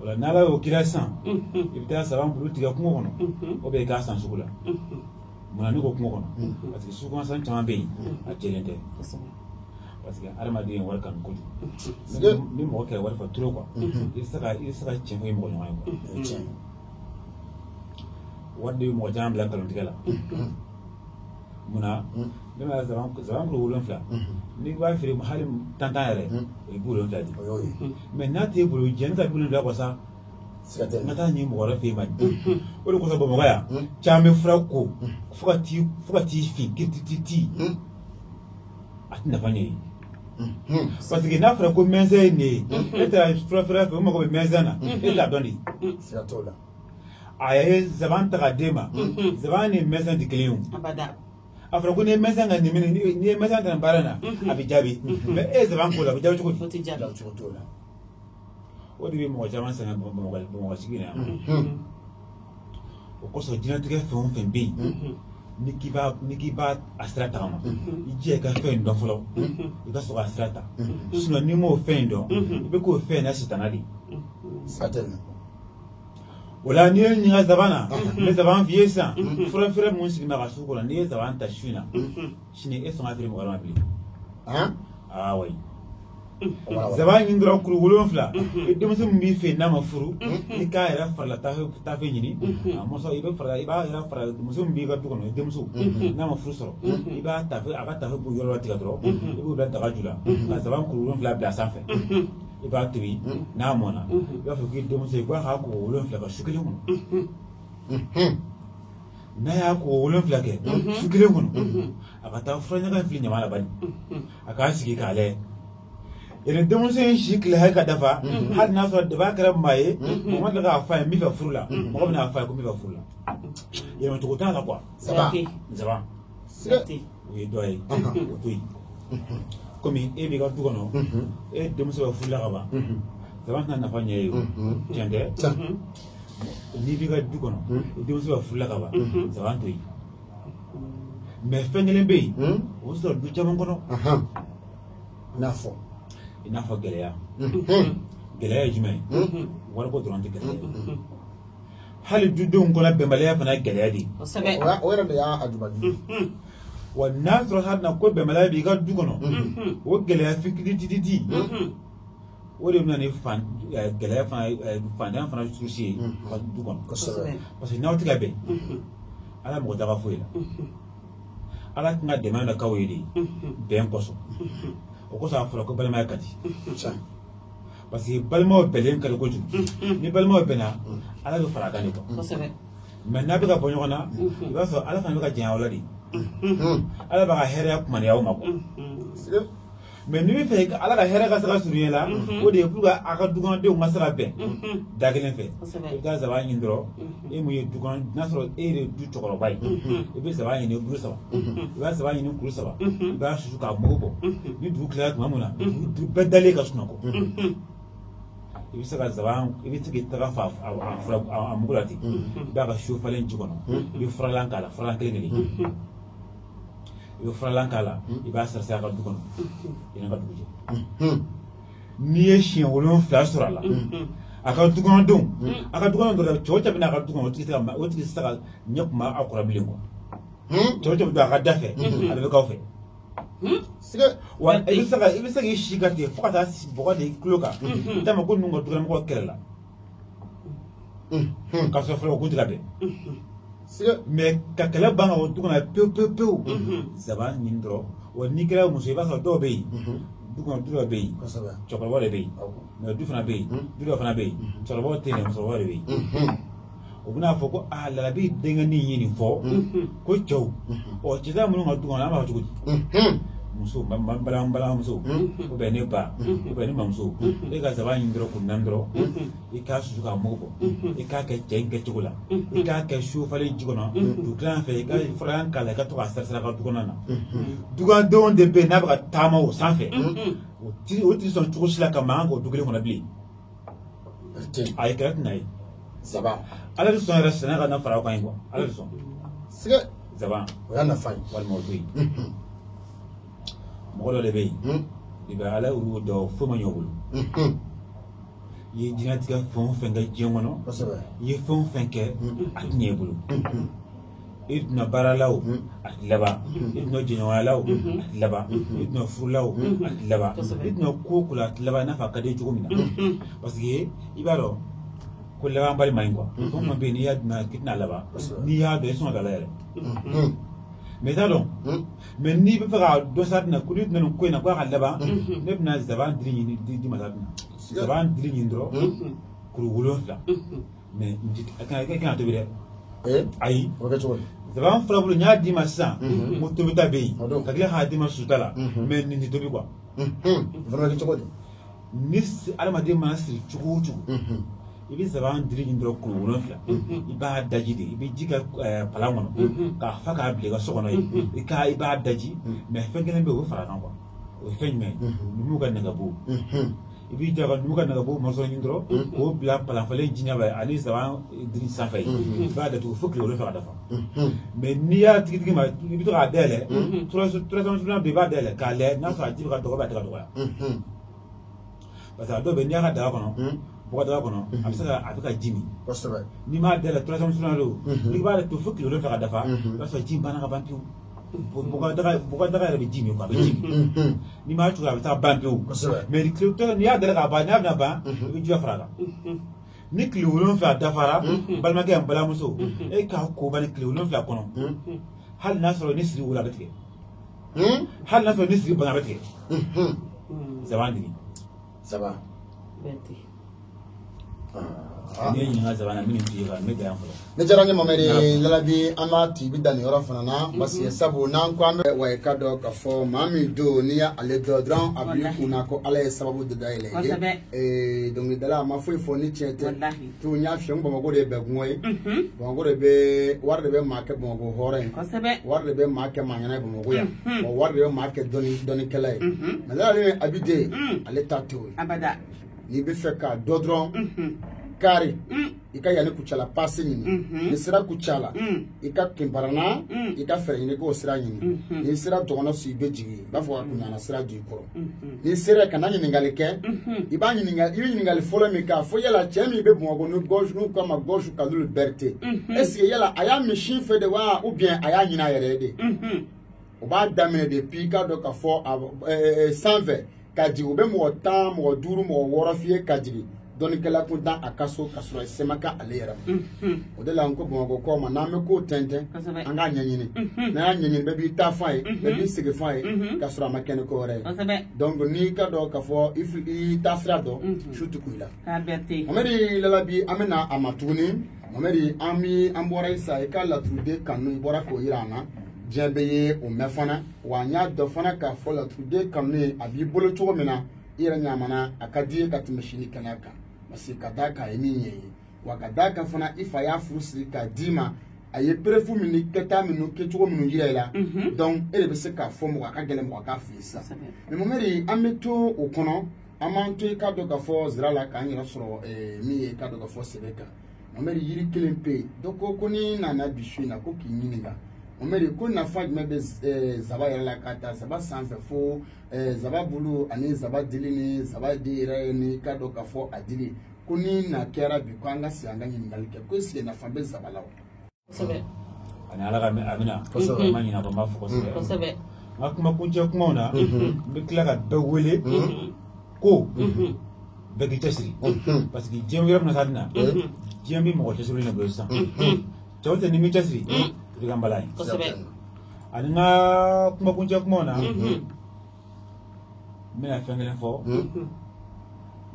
o la n'Ala y'o kira sisan i bɛ taa saban bulu tigɛ kungo kɔnɔ o bɛ i k'a san sugu la munna ne ko kungo kɔnɔ parce que sugumansan caman bɛ yen a jɛlen tɛ parce que adamaden ye wari kanu kojugu ni mɔgɔ kɛra wari fɛ trop quoi i tɛ se ka tiɲɛ fɔ i mɔgɔ ɲɔgɔn ye quoi wari de bɛ mɔgɔ caman bila nkalontigɛ la munna ne ma zaban kulo 7 n'i b'a feere hali 10 yɛrɛ o ye 7 di mais n'a t'e bolo jɛnni ka 7 kɔ sa n ka taa ɲini mɔgɔ wɛrɛ fɛ yen ma di o de kosɔn Bamakɔ yan caman bɛ fura ko fo ka t'i fin kiriti a tɛ nafa ɲɛ ye parce que n'a fɔra ko mɛnzɛn ye nin ye e taara fura feere fɛ o mago bɛ mɛnzɛn na e t'a dɔn de a ye zaban ta k'a d'e ma zaban ni mɛnzɛn tɛ kelen ye a fɔra ko n'i ye mɛnzɛn ka nin n'i ye mɛnzɛn ta nin baara in na a bɛ jaabi mais e ye zaban k'o la a bɛ jaabi cogo di o de bɛ mɔgɔ caman sɛgɛn Bamakɔ sigi la o kosɔn diɲɛlatigɛ fɛn o fɛn bɛ yen ni k'i b'a a sira tagama i jija i ka fɛn in dɔn fɔlɔ i ka sɔrɔ a sira ta sinon n'i m'o fɛn in dɔn i bɛ k'o fɛn in na sitana de o la n'i ye ɲininka zaban na n bɛ zaban f'i ye sisan fura feere mun sigilen bɛ a ka sugu kɔnɔ n'i ye zaban ta su in na sini e sɔn ka feere mɔgɔ wɛrɛ ma bilen wayi zaban ɲini dɔrɔn kuru 7 denmuso min b'i fɛ yen n'a ma furu i k'a yɛrɛ farala tafe ɲini a mɔsɔn i b'a yɛrɛ fara muso min b'i ka du kɔnɔ denmuso n'a ma furu sɔrɔ i b'a tafe a ka tafe bɔ yɔrɔ la tigɛ dɔrɔn i b'o bila daga ju la ka zaban kuru 7 bila sanfɛ i b'a tobi n'a mɔna i b'a fɔ k'i denmuso ye k'a k'a ko 7 ka su kelen kɔnɔ n'a y'a ko 7 kɛ su kelen kɔnɔ a ka taa fura ɲaga fili ɲama la bani a k'a sigi k'a lajɛ yɛrɛ denmuso in si tile hakɛ ka dafa hali n'a sɔrɔ deba kɛra maa ye mɔgɔ ma tila k'a fɔ a ye n bɛ fɛ furu la mɔgɔ bɛna fɔ a ye ko n bɛ fɛ furu la yɛlɛmacogo t'a la quoi zaban o ye dɔ ye o to yen komi e b'i ka du kɔnɔ e denmuso bɛ furu la ka ban zaban tɛna nafa ɲɛ ye o tiɲɛ tɛ n'i b'i ka du kɔnɔ e denmuso bɛ furu la ka ban zaban to yen mais fɛn kelen bɛ yen o sɔrɔ du caman kɔnɔ Nafo. I n'a fɔ gɛlɛya gɛlɛya ye jumɛn ye wariko dɔrɔn tɛ gɛlɛya ye hali dudenw kɔnɔ bɛnbaliya fana ye gɛlɛya de ye o yɛrɛ de y'a jubaju wa n'a sɔrɔ hali na ko bɛnbaliya b'i ka du kɔnɔ o gɛlɛya fitinin tititi o de bɛna ni gɛlɛya fana fantanya fana surusi ye ka du kɔnɔ parce que n'aw tɛ ka bɛn ala mɔgɔ daga foyi la ala tɛna dɛmɛ na k'aw ye de bɛn kɔsɔn o kosɔn a fɔra ko balimaya ka di parce que balimaw bɛnlen ka di kojugu ni balimaw bɛnna ala bɛ fara a kan de quoi mais n'a bɛ ka bɔ ɲɔgɔn na i b'a sɔrɔ ala fana bɛ ka janya aw la de ala b'a ka hɛrɛ kumaniya aw ma quoi mais n'i bɛ fɛ ala ka hɛrɛ ka se ka surunya la o de ye pour que a ka dukɔnɔdenw ka se ka bɛn da kelen fɛ i bɛ taa zaban ɲini dɔrɔn e mun ye dukɔnɔ n'a sɔrɔ e de ye du cɛkɔrɔba ye i bɛ zaban ɲini kuru 3 i b'a zaban ɲini kuru 3 i b'a susu k'a mugu bɔ ni dugu tilara tuma min na du bɛɛ dalen ka sunɔgɔ i bɛ se ka zaban i bɛ se k'i taga fa a mugu la ten i b'a ka su falen ji kɔnɔ i bɛ furalan k'a la furalan kelen kelen i bɛ furalan k'a la i b'a sarasi a ka du kɔnɔ i n'a ka dugu jɛ n'i ye siɲɛ 7 sɔrɔ a la a ka dukɔnɔdenw a ka dukɔnɔ dɔrɔn cɛw cɛ bɛ n'a ka du kɔnɔ o tigi tɛ se ka ɲɛ kuma aw kɔrɔ bilen quoi cɛw cɛ bɛ don a ka da fɛ a bɛ k'aw fɛ wa i bɛ se k'i si ka ten fo ka taa bɔgɔ de i tulo kan i t'a mɛn ko ninnu ka dukɔnɔmɔgɔw kɛlɛ la k'a sɔrɔ fɔlɔ o kun tɛ ka bɛn mais ka kɛlɛ ban ka o du kɔnɔ pewu zaban ɲini dɔrɔn wa n'i kɛra muso i b'a sɔrɔ dɔw bɛ yen du kɔnɔ du dɔ bɛ yen cɛkɔrɔba de bɛ yen mais du fana bɛ yen du dɔ fana bɛ yen cɛkɔrɔbaw tɛ yen musokɔrɔbaw de bɛ yen o bɛna fɔ ko lalabi denkɛnin ye nin fɔ ko cɛw cɛta minnu ka du kɔnɔ an b'a fɔ cogo di muso balimamuso ou bien ne ba ou bien ne mamuso e ka zaban ɲini dɔrɔn k'o nan dɔrɔn i k'a susu k'a mugu bɔ i k'a kɛ cɛ in kɛcogo la i k'a kɛ su falen ji kɔnɔ du tilan fɛ i ka furalan k'a la i ka to k'a sarisara ka du kɔnɔna na dukɔnɔdenw de bɛ yen n'a bɛ ka taama o sanfɛ o tɛ sɔn cogo si la ka mankan k'o du kelen kɔnɔ bilen a ye kɛlɛ tɛna ye zaban ala bɛ sɔn yɛrɛ sɛnɛ ka na fara o kan ye quoi ala bɛ sɔn zaban o y'a nafa ye walima o to yen mɔgɔ dɔ de bɛ yen i bɛ ala olu dɔn fo ma ɲɔ bolo i ye diɲɛlatigɛ fɛn o fɛn kɛ diɲɛ kɔnɔ i ye fɛn o fɛn kɛ a tɛ ɲɛ i bolo i donna baara la o a tɛ laban i donna jɛɲɔgɔnya la o a tɛ laban i donna furu la o a tɛ laban i donna ko o ko la a tɛ laban i n'a fɔ a ka di cogo min na parce que i b'a dɔn ko laban bali man ɲi quoi fɛn o fɛn bɛ yen n'i y'a donna k'i tɛna laban n'i y'a dɔn i sɔn ka la yɛrɛ mais t'a dɔn mais n'i bɛ fɛ ka dɔ sa dina ko n'i donna nin ko in na ko a ka laban ne bɛna zaban dili ɲini di ma sa dina zaban dili ɲini dɔrɔn kuru 7 mais e kan ka tobi dɛ ayi zaban furabulu n y'a d'i ma sisan ko tobita bɛ yen ka tila k'a d'i ma suta la mais nin tɛ tobi quoi ni adamaden mana siri cogo o cogo i bɛ zaban dili ɲini dɔrɔn kuru 7 i b'a daji de i bɛ ji kɛ palan kɔnɔ k'a fa k'a bila i ka so kɔnɔ yen i b'a daji mais fɛn kelen bɛ yen o bɛ fara kan quoi o ye fɛn jumɛn ye numuw ka nɛgɛbo i b'i jɔ ka numu ka nɛgɛbo mɔsɔn ɲini dɔrɔn k'o bila palan falen ji ɲɛ ani zaban dili sanfɛ yen i b'a datugu fo tile 7 ka dafa mais n'i y'a tigi ma i bɛ to k'a dayɛlɛ turasɔn sunan bɛ i b'a dayɛlɛ k'a lajɛ n'a sɔrɔ a ji bɛ ka dɔgɔ a tɛ ka dɔgɔya parce que a dɔw bɛ n'i y'a ka daga kɔnɔ bɔgɔdaga kɔnɔ a bɛ ka ji min n'i m'a dayɛlɛ turasɔn sunan don i b'a to fo tile 7 ka dafa i b'a sɔrɔ ji banna ka ban pewu bɔgɔdaga yɛrɛ bɛ ji min quoi a bɛ ji min n'i m'a cogo a bɛ taa ban pewu mais n'i y'a dayɛlɛ k'a ban n'a bɛna ban i bɛ ji fara a kan ni tile 7 dafara balimakɛ yan balimamuso e k'a ko ban ni tile 7 kɔnɔ hali n'a sɔrɔ ni siri wolo a bɛ tigɛ hali n'a sɔrɔ ni siri bana a bɛ tigɛ zaban dili zaban ne ɲininka zaban na min f'i ye ne dan fɔlɔ ne diyara n ye Mamɛdi Lalabi an b'a ti bi dan nin yɔrɔ fana na parce que sabu n'an ko an bɛ wayi ka dɔn k'a fɔ maa min don n'i y'ale dɔn dɔrɔn a b'i kunna ko ala ye sababu de dayɛlɛ ye dɔnkilidala a ma foyi fɔ ni tiɲɛ tɛ tu n y'a fiyɛ n Bamakɔ de ye bɛnkungo ye Bamakɔ de bɛ wari de bɛ maa kɛ Bamakɔ hɔrɔn ye wari de bɛ maa kɛ maa ɲɛna ye Bamakɔ yan wa wari de bɛ maa kɛ dɔnnikɛla ye mais ale Abiden ale ta t'o ye n'i bɛ fɛ k'a dɔn dɔrɔn kari ika yani kuchala pasi nyini ni sira kuchala ika kimbarana ika fere nyini ko sira nyini ni sira dogono si bejigi bafo kunyana sira jikoro ni sira kana nyini ngalike iba nyini ngali folo mika fo yala chemi be bongo no gauche no kama gauche kalulu berte est-ce que yala aya machine fait de wa ou bien aya nyina yerede o ba damene de pika do ka fo 120 kaji ube mo tan mo duru mo woro fie kaji doni kala ko dan akaso kasro semaka alera o de la nko bongo ko ma na me ko tente anga nyanyini na nyanyini be bi ta fai be bi sigi fai kasro makene ko re donc ni ka do ka fo if i tasra do shutu kuila ameri lala bi amena amatuni ameri ami ambora isa e kala trude kanu bora ko irana jebeye o mefana wanya do fana ka fo la trude kanu abi bolo to mena ira nyamana akadie katimashini kanaka basi kadaka eninye wakadaka fana ifa ya fusi kadima aye prefu mini keta minu kechugo minu yela donc ele bese ka fo mo ka gele mo ka fisa me momeri ameto okono amanto ka do ka fo zrala ka nyira soro mi ka do ka fo sebeka momeri yiri kelempe doko koni na na bishu na ko kinyininga momeri ko na faj mebe zaba yala kata zaba sanfe fo zaba bulu ani zaba dilini zaba dire ni kado ka fo adili kuni na kera bi kwanga sianga nyingalike ko sie na fambe zaba lawo kosobe ani ala ga amina kosobe mani na ba fo kosobe akuma kunje kuma ona bikla ga dawele ko begi tesri parce que jëm yoro na sadina jëm bi mo tesri na be sa tawte ni mi tesri rigambalai anina kuma kunja kuma na mina fengele fo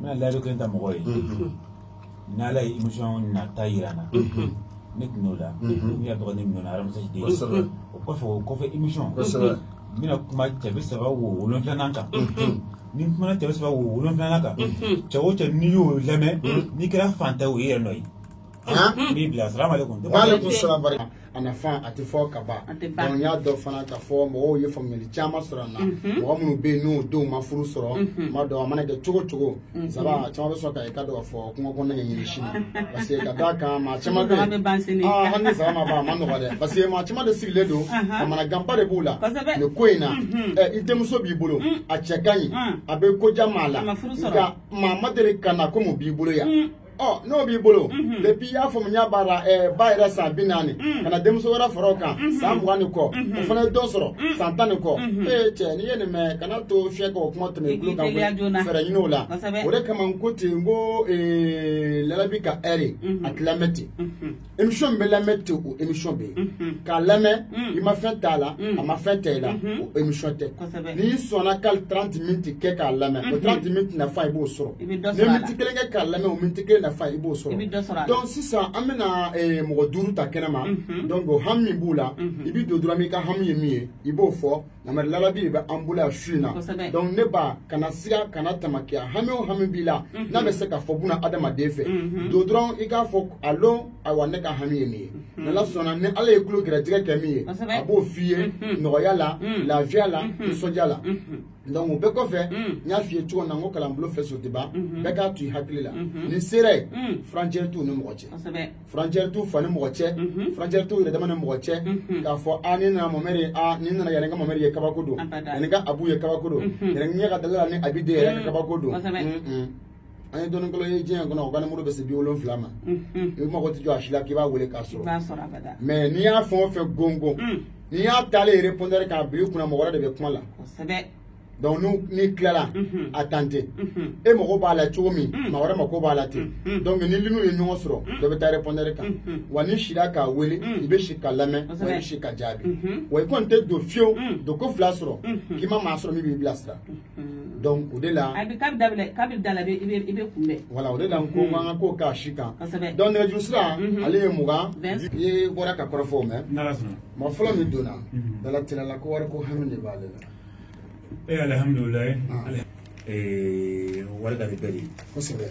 mina lado kenta mogoy na lay émission na tayirana nek nola mi ya dogo ni nona ram saji de ko fe émission mina kuma tebe saba wo wolon flananka ni kuma tebe saba wo wolon flananka chawo cha ni yo leme ni kra fanta wo yer noy mi bla assalamu alaikum wa alaikum salam baraka ana fan ati fo kaba don ya do fana ka fo mo ye family chama soro na mo mu be no do ma furu soro ma do mana ke chugo saba chama so ka do fo ko na nyini shi parce que kada ka ma chama be hanni sama ma ba ma no wale parce que ma chama de sigile do mana gamba de bula le koina idem so bi bulu a chekanyi abe ko jamala ka ma madere kana ko mo bi bulu ya oh no bi bolo depuis ya fo nya bara bayra sa binani kana demso wara foroka sam wani ko o fana do soro santane ko che ni yene me kana to fie ko kuma to me bulu ka fere yino la ore kama nkote ngo lalabi ka ere atlameti emission be lameti o emission be ka lame ima fentala ama fentela o emission te ni sona kal 30 minutes ke ka lame o 30 minutes na fa ibo soro ni minutes kelenge ka lame o minutes ke na fa ibo soro donc si ça amena mo duru ta kenama donc hammi bula ibi do dura mi ka hammi mi ibo fo na mar lalabi be ambula shina donc ne ba kana siga kana tamakia hammi bila na be se ka fo buna adama defe do dura iga fo alo awane ka hammi mi na la sona ne ala ekulo gradiga kemi abo fie no yala la viala sojala donc be ko fe nya fie tu na ngokala mblo fe so deba be ka tu hakilila ni sere frontière tu ne moche frontière tu fa ne moche frontière tu ire dama ne moche ka fo ani na momere a ni na yare nga momere ye kabakodo ni ga abu ye kabakodo ni nya ga dala ni abide ye kabakodo ani don ko ye jien ko na ko na mo be se bi olon flama e mo ko ti jo ashila ki ba wele ka so mais ni ya fon fe gongo ni ya tale répondre ka bi kuna mo wala de be kuma la donc nous ni clara attendez et mo ko bala chomi ma wara ma ko bala te donc ni linu ye nyongo soro do be ta répondre ka wani shira ka wele ibe shika lame wani shika jabi way kon te do fio do ko fla soro ki ma soro mi bi blastra donc au-delà abi kabil dala be ibe kumbe voilà au-delà ko ma ko ka shika donc ne jusra ale muga ye bora ka korofo me ma folo mi dona dala tilala ko war ko hamne bale alhamdulillah warga de beri kosobe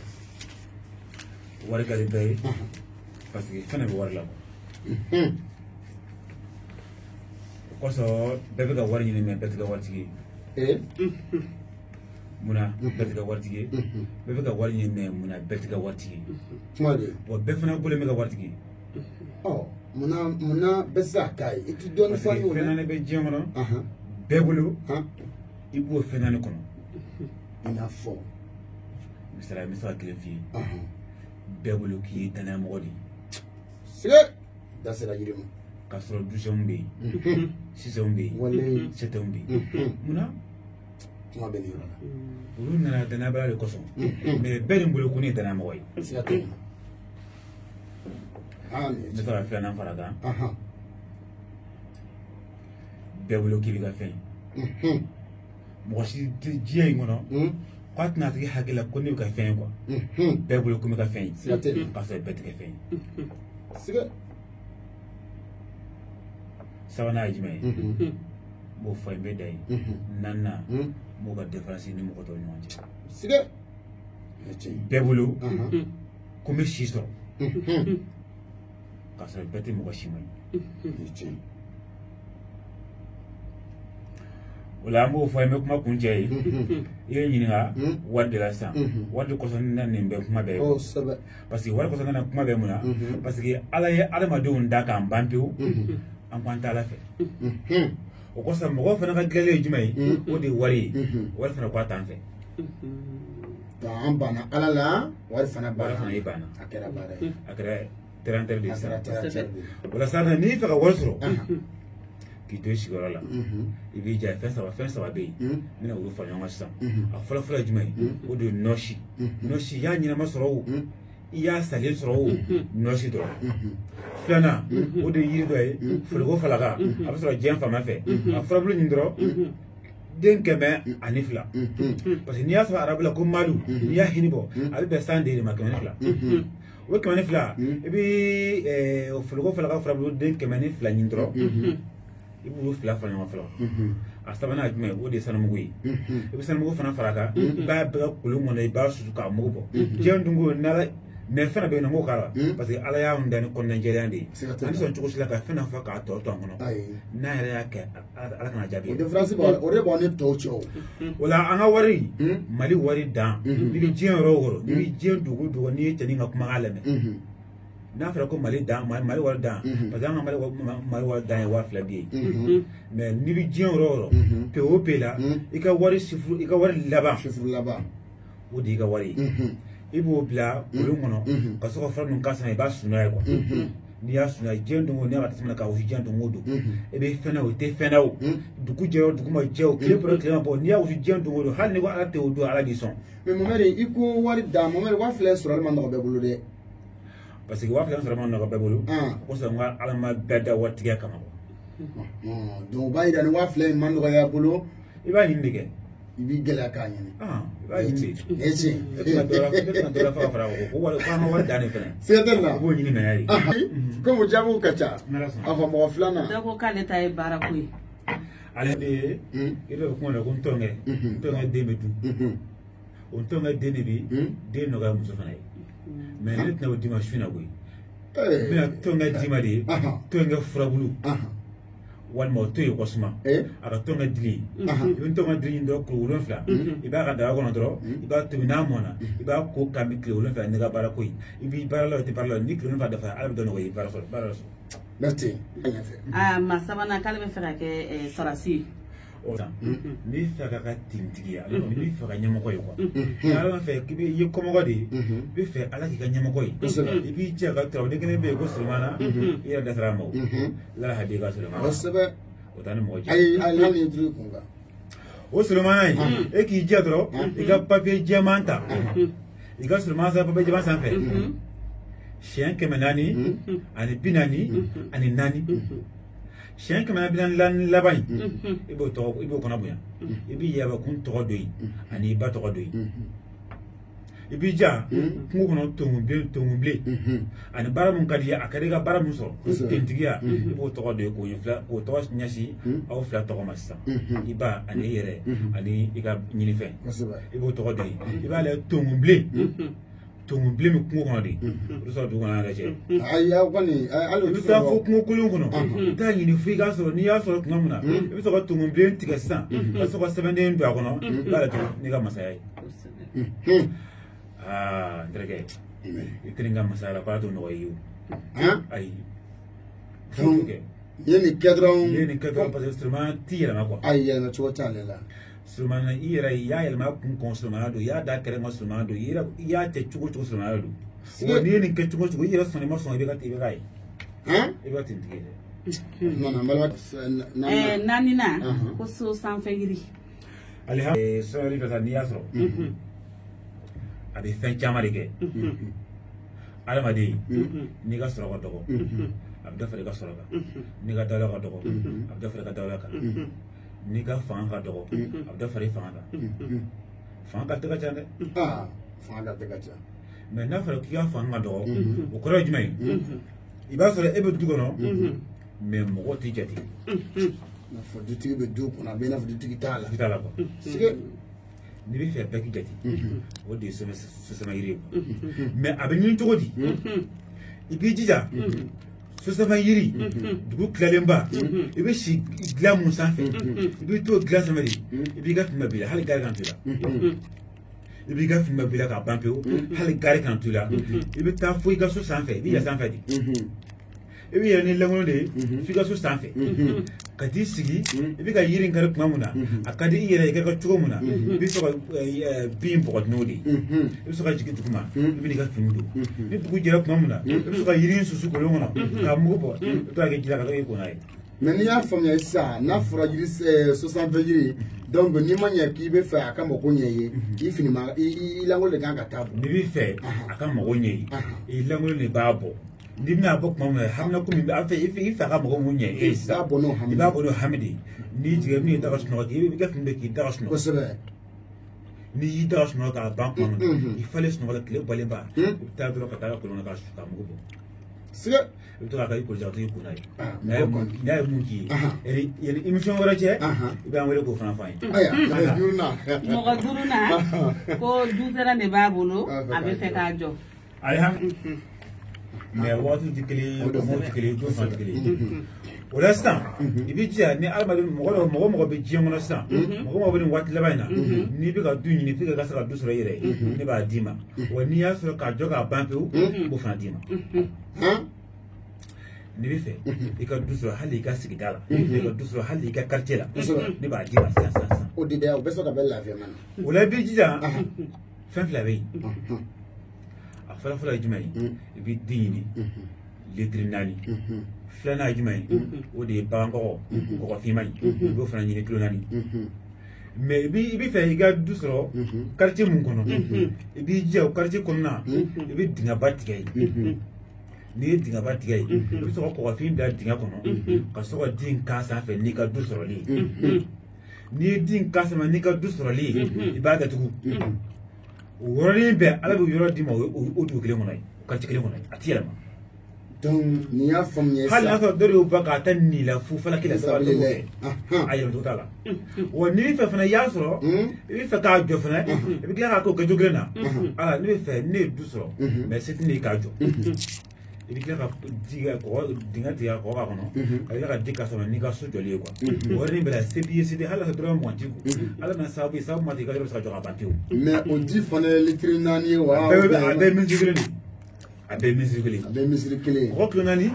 warga de beri parce que fana be warla ko so bebe ga warni ne bebe ga wartigi muna bɛɛ ka waritigi ye bɛɛ bɛ ka wari ɲini mɛ muna bɛɛ tɛ ka waritigi ye kuma de wa bɛɛ fana bolo bɛ ka waritigi ye muna bɛ se k'a ye i ti dɔɔni fɔ n y'o fɛn naani bɛ diɲɛ kɔnɔ bɛɛ bolo i b'o fɛn naani kɔnɔ i n'a fɔ misaliya n bɛ se ka kelen f'i ye bɛɛ bolo k'i ye danayamɔgɔ de ye sige da sera yiri ma k'a sɔrɔ dusɛnw bɛ yen sisɛnw bɛ yen sɛtɛnw bɛ yen munna kuma bɛ nin yɔrɔ la olu nana danayabaliya de kosɔn mɛ bɛɛ de bolo ko ne ye danayamɔgɔ ye siga t'o ma n bɛ se ka filanan fara kan bɛɛ bolo k'i bɛ ka fɛn ye mɔgɔ si tɛ diɲɛ in kɔnɔ k'a tɛna tigi hakili la ko ne bɛ ka fɛn ye kuwa bɛɛ bolo ko n bɛ ka fɛn ye k'a sɔrɔ bɛɛ tɛ kɛ fɛn ye siga sabanan ye jumɛn ye n b'o fɔ n bɛ da ye naaninan n b'o ka diferansi ni mɔgɔ tɔw ni ɲɔgɔn cɛ siga bɛɛ bolo ko n bɛ si sɔrɔ k'a sɔrɔ bɛɛ tɛ mɔgɔ si ma ye o la an b'o fɔ n bɛ kuma kuncɛ ye i ye ɲininka wari de la sisan wari de kɔsɔn ne na nin bɛ kuma bɛɛ ye parce que wari kɔsɔn ne na kuma bɛɛ mun na parce que ala ye adamadenw da k'an ban pewu an ko an tɛ ala fɛ o kɔsɔn mɔgɔw fana ka dilanlen ye jumɛn ye o de ye wari ye wari fana ko a t'an fɛ an banna ala la wari fana ye banna a kɛra baara ye a kɛra terrain de ye sisan o la sisan n'i fɛ ka wari sɔrɔ k'i to i sigiyɔrɔ la i b'i ja fɛn saba bɛ yen n bɛna olu fara ɲɔgɔn kan sisan a fɔlɔ ye jumɛn ye o de ye nɔsi nɔsi i y'a ɲɛnama sɔrɔ o i y'a salen sɔrɔ o nɔsi dɔrɔn filanan o de ye yiri dɔ ye foliko falaka a bɛ sɔrɔ diɲɛ fan fɛ a furabulu nin dɔrɔn den 102 parce que n'i y'a sɔrɔ arabu la ko malu n'i y'a hini bɔ a bɛ bɛn 100 de ma 102 o 102 i bɛ foliko falaka furabulu den 102 ɲini dɔrɔn i b'olu fila fara ɲɔgɔn fɔlɔ a sabanan ye jumɛn o de ye sanumugu ye i bɛ sanumugu fana fara kan i b'a bɛɛ ka kolon kɔnɔ i b'a susu k'a mugu bɔ diɲɛ dun ko n'ala mɛ fɛn bɛ yen nɔ n k'o k'a la parce que ala y'anw da ni kɔnɔnajɛlenya de ye an tɛ sɔn cogo si la ka fɛn dɔ fɔ k'a tɔ to an kɔnɔ n'a yɛrɛ y'a kɛ ala kana jaabi o diferansi o de b'aw ni tɔw cɛ o la an ka wari mali wari dan n'i bɛ diɲɛ yɔrɔ o yɔrɔ n'i bɛ diɲɛ dugu dugu n'i ye cɛnin ka kumakan lamɛn n'a fɔra ko mali wari dan parce que an ka mali wari dan ye 2000 bi ye mais n'i bɛ diɲɛ yɔrɔ o yɔrɔ pe o pe la i ka wari laban o de y'i ka wari ye i b'o bila kolon kɔnɔ ka sɔrɔ ka fura ninnu kan san i b'a sunuya ye quoi n'i y'a sunuya diɲɛ don o n'i y'a tasuma ka wusu diɲɛ don o don i bɛ fɛn na o i tɛ fɛn na o dugu jɛ o dugu ma jɛ o tile bɔra tile ma bɔ n'i y'a wusu diɲɛ don o don hali ni ko ala tɛ o don ala b'i sɔn mais Mohamɛdi i ko wari dan Mohamɛdi 2000 sɔrɔli ma nɔgɔ bɛɛ bolo dɛ parce que 2000 sɔrɔ ma nɔgɔ bɛɛ bolo o kosɔn n ko ala ma bɛɛ da waritigi kama donc o b'a yira ni 2000 ma nɔgɔya bolo i b'a ɲini de kɛ i b'i gɛlɛya k'a ɲini i b'a ɲini de ne tiɲɛ ne tɛna dɔ la fara ko wari k'an ka wari dan ne fɛnɛ siga tɛ nin na i b'o ɲini n'a ye komi jaabiw ka ca a fɔ mɔgɔ filanan dɔ ko k'ale ta ye baarako ye ale de ye i bɛ kuma na ko n tɔnkɛ den bɛ dun o n tɔnkɛ den de bɛ den nɔgɔya muso fana ye mais ne tɛna o d'i ma su in na koyi n bɛna tɔnkɛ d'i ma de ye tɔnkɛ furabulu walima o to yen kɔsuma a ka tɔnkɛ dili i bɛ tɔnkɛ dili in dɔrɔn kilo 7 i b'a ka daga kɔnɔ dɔrɔn i b'a tobi n'a mɔna i b'a ko k'a min kilo 7 ne ka baara ko ye i b'i baara la o tɛ baara la ni kilo 7 dafara ala bɛ dɔ nɔgɔya i baara sɔrɔ merci maa sabanan k'ale bɛ fɛ ka kɛ sarasi ye o la n'i fɛ ka ka tintigiya n'i fɛ ka ɲɛmɔgɔ ye quoi ala fɛ k'i bɛ ye kɔmɔgɔ de ye i bɛ fɛ ala k'i ka ɲɛmɔgɔ ye i b'i cɛ ka turabu den kelen bɛ yen ko Sulemana i yɛrɛ dasara a ma o ala hadi ka Sulemana kosɛbɛ o t'a ni mɔgɔ cɛ ayi hali ni jiri kun kan o Sulemana ye e k'i jɛ dɔrɔn i ka papiye jɛman ta i ka Sulemana sanfɛ papiye jɛman sanfɛ siɲɛ 400 ani 40 ani 4 siɲɛ 440 laban in i b'o kɔnɔ bonya i b'i yabakun tɔgɔ dɔ yen ani i ba tɔgɔ dɔ yen i b'i ja kungo kɔnɔ tongubilen ani baara mun ka di ye a ka di i ka baara mun sɔrɔ tentigiya i b'o tɔgɔ dɔ ye k'o tɔgɔ ɲɛsin aw fila tɔgɔ ma sisan i ba ani i yɛrɛ ani i ka ɲinifɛn i b'o tɔgɔ dɔ ye i b'a lajɛ tongubilen tungu blemi kungo kono di rusa du kono ala che aya kwani alo tu ta fo kungo kulun kono ta yini fi ga so ni ya so kungo muna bi so ko tungu blemi tiga san ka so ko 7 ndo kono bala to ni ga masaya ndrege ikringa masala pa to no yu ai yeni kedron parce que instrument tira ma quoi ay na chota lela instrument na ira ya el ma kun instrument do ya da kere instrument do ira ya te chugo instrument do woni ni ke chugo ira soni ma soni be ka tibe kai e ba tin tigere non mala nani na ko so san fegiri alha so ri ka ni asro abi fen chamari ke alamadi ni ga soro ko dogo abda fere ka soro ka ni ga dala ka dogo abda fere ka dala ka ni ga fan ka dogo abda fere fan ka tega jande fan ka tega jande mais na fere ki ga fan ka dogo o ko raj mai iba fere ebe dugo no mais mo ko ti jati na fo duti be du ko na be na fo duti tala ko sige ni bi fe baki jati o de so sama yiri mais abin to godi ibi jija so sama yiri dugu klalemba ibi shi glamu sanfe ibi to glass samari ibi ga fima bila hal gar kan tula ibi ga fima bila ka bampeo hal gar kan tula ibi ta fo ga so sanfe ibi ya sanfe di ibi ya ni langono de fi ga so sanfe kati sigi ibi ka yiri ngare kuma muna akadi iyere ga chugo muna ibi so bim bo nodi ibi so ka jigi tukuma ibi ni ga findu ni dugu jera kuma muna ibi so ka yiri susu ko longona ka mu bo to ga jira ka ko nai mais ni ya famya sa na fura yiri 60 yiri donc ni manya ki be fa aka mo ko nyeye ifini ma ilango le ganga tabu ni bi fe aka mo ko nyeye ilango le babo ndimna bok mom hamna ko mi afa ifi fa mo munye isa bono hamdi ba bono hamdi ni jige mi dagas no ki bi gaf mbe ki dagas no ko sebe ni dagas no ka bank mom il fallait no la clé balé ba ta do ka ta ko no ka ka mo go sebe to ka ko jawti ko nay na mu ki eri émission wara che ba wala ko fana fay aya jurna mo ga juruna ko dutera ne ba bolo abe fe ka jo mais waatu dikeli mo dikeli do fa dikeli o l'instant ibi jia ni almadi mo be jia ngono sa mo be ni wat labaina ni bi ka du ni bi ka sa du sura yire ni ba dima o ni ya sura ka joga banpe o bo fa dima ni bi fe e ka du sura hali ka sigidala ni ka du sura hali ka quartier la ni ba dima sa o de o be so ka bella fe man o la bi jia fin flavé fala jumay bi dini letrinani flana jumay o de bango ko fimani go fana ni klonani mais bi fe ga dusro quartier mun kono bi jew quartier konna bi dinga batigay ni dinga batigay bi so ko fim da dinga kono ka so din ka sa fe ni ka dusro li ni din ka sa ma ni ka dusro li ibada tu wori be ala bu yoro di mo o du kele ngonay ka ci kele ngonay atiyala ma donc ni ya famye sa hala so dore o baka tan ni la fu fala kila sa do ayo do tala woni fe fana ya so bi fe ka jo fana bi kila ko jogre na ala ni fe ne du so mais c'est ni ka jo bi kila ka diga ko dinga tiya ko ka kono ka ka dika so ni ka so joli ko wori be la cpcd hala so dore mo tiku ala na sabu ma tiga le so jo ka bantiu mais on dit fane letrinani wa abe musique ko klonani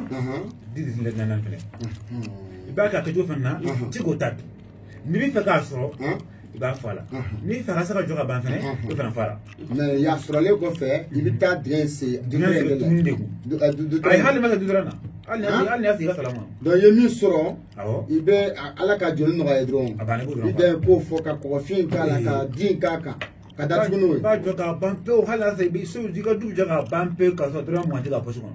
di le nanan fele ba ka jo fana ti ko tat ni bi fa ka so ba fala ni fa sa ka jo ka ban fele ko fana fala mais ya srole ko fe ibita drense ay hal ma ka dudrana al ni asi ka salama donc yemi soro awo ibe ala ka joli no ga edron ibe ko fo ka ko fin kala ka din kaka kada tuno ba jo ka ban pe o hala se bi so diga du jaga ban pe ka so dra mo diga poso mo